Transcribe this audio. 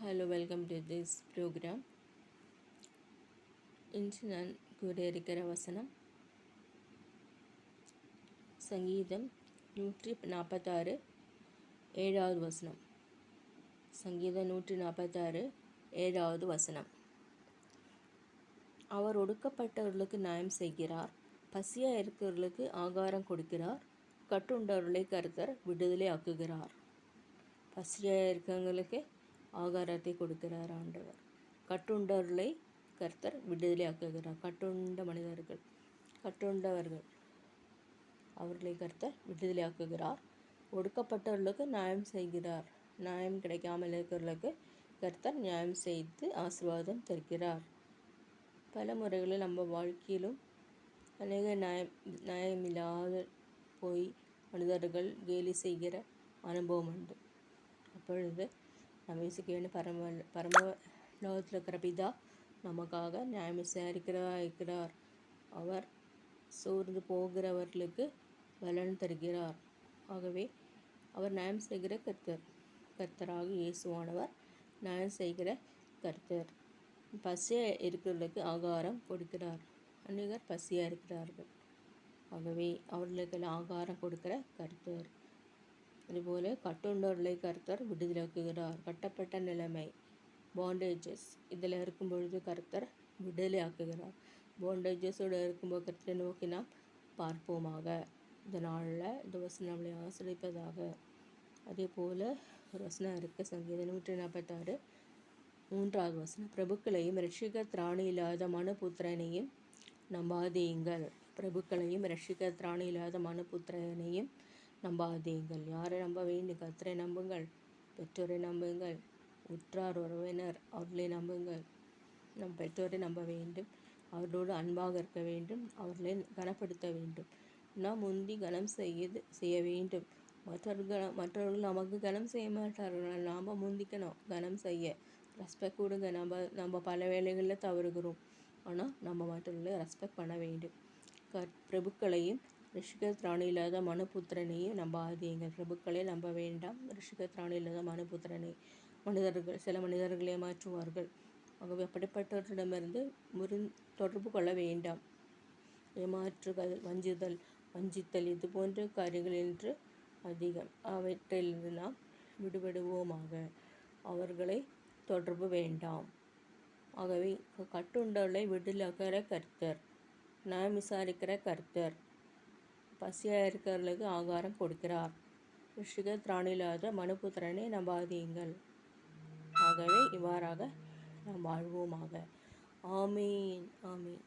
Hello, welcome to this program. இன்று நான் கூற இருக்கிற வசனம் சங்கீதம் 146 ஏழாவது வசனம். சங்கீதம் 146 ஏழாவது வசனம். அவர் ஒடுக்கப்பட்டவர்களுக்கு நியாயம் செய்கிறார், பசியாக இருக்கிறவர்களுக்கு ஆகாரம் கொடுக்கிறார், கட்டுண்டவர்களை கர்த்தர் விடுதலை ஆக்குகிறார். பசியாக இருக்கிறவங்களுக்கு ஆகாரத்தை கொடுக்கிறார் ஆண்டவர். கட்டுண்டவர்களை கர்த்தர் விடுதலை ஆக்குகிறார். கட்டுண்டவர்கள் அவர்களை கர்த்தர் விடுதலை ஆக்குகிறார். ஒடுக்கப்பட்டவர்களுக்கு நியாயம் செய்கிறார். நியாயம் கிடைக்காமல் இருக்கிறவர்களுக்கு கர்த்தர் நியாயம் செய்து ஆசீர்வாதம் தருகிறார். பல முறைகளில் நம்ம வாழ்க்கையிலும் அநேக நியாயமில்லாத போய் மனிதர்கள் கேலி செய்கிற அனுபவம் உண்டு. அப்பொழுது நம்ம யோசிக்க வேண்டும், பரமலோகத்தில் இருக்கிற பிதா நமக்காக நியாயம் விசாரிக்கிறார். அவர் சோர்ந்து போகிறவர்களுக்கு பலன் தருகிறார். ஆகவே அவர் நியாயம் செய்கிற கர்த்தராக இயேசுவானவர் நியாயம் செய்கிற கர்த்தர். பசியாக இருக்கிறவர்களுக்கு ஆகாரம் கொடுக்கிறார். அநேகர் பசியாக இருக்கிறார்கள். ஆகவே அவர்களுக்கு ஆகாரம் கொடுக்கிற கர்த்தர். அதுபோல் கட்டுண்டவர்களை கர்த்தர் விடுதலையாக்குகிறார். கட்டப்பட்ட நிலைமை, பாண்டேஜஸ் இதில் இருக்கும் பொழுது கர்த்தர் விடுதலை ஆக்குகிறார். பாண்டேஜஸோடு இருக்கும்போது கர்த்தரை நோக்கி நாம் பார்ப்போமாக. இந்த நாளில் இந்த வசனம் நம்மளை ஆசிரியப்பதாக. அதே போல் ஒரு வசனம் இருக்குது, சங்கீதம் 146 3வது வசனம். பிரபுக்களையும் ரட்சிக்க திராணி இல்லாத மனுபுத்திரனையும் நம்பாதீங்கள். பிரபுக்களையும் ரட்சிக்க திராணி இல்லாத மனுபுத்திரனையும் நம்பாதீங்கள். யாரை நம்ப வேண்டும்? கர்த்தரை நம்புங்கள், பெற்றோரை நம்புங்கள், உற்றார் உறவினர் அவர்களை நம்புங்கள். நம் பெற்றோரை நம்ப வேண்டும், அவர்களோடு அன்பாக இருக்க வேண்டும், அவர்களை கனப்படுத்த வேண்டும். நாம் முந்தி கனம் செய்ய வேண்டும். மற்றவர்கள் நமக்கு கனம் செய்ய மாட்டார்கள். நாம் முந்திக்கணும் கனம் செய்ய, ரெஸ்பெக்ட் கொடுங்க. நம்ம பல வேலைகளில் தவறுகிறோம். ஆனால் நம்ம மற்றவர்களை ரெஸ்பெக்ட் பண்ண வேண்டும். பிரபுக்களையும் ரிஷிக திராணி இல்லாத மனுபுத்திரனையும் நம்பாதீங்கள். பிரபுக்களை நம்ப வேண்டாம், ரிஷிக திராணி இல்லாத மனுபுத்திரனை. சில மனிதர்களை ஏமாற்றுவார்கள். ஆகவே அப்படிப்பட்டவர்களிடமிருந்து தொடர்பு கொள்ள வேண்டாம். ஏமாற்றுகள், வஞ்சித்தல் இது போன்ற காரியங்கள் என்று அதிகம். அவற்றிலிருந்து நாம் விடுபடுவோமாக. அவர்களை தொடர்பு வேண்டாம். ஆகவே கட்டுண்டவர்களை விடுதலையாக்கிற கர்த்தர், நியாயம் விசாரிக்கிற கர்த்தர், பசியாக இருக்கிறவர்களுக்கு ஆகாரம் கொடுக்கிறார். ரிஷிக திராணி இல்லாத மனுபுத்திரனை நம்பாதீங்கள். ஆகவே இவ்வாறாக நாம் வாழ்வோமாக. ஆமீன், ஆமீன்.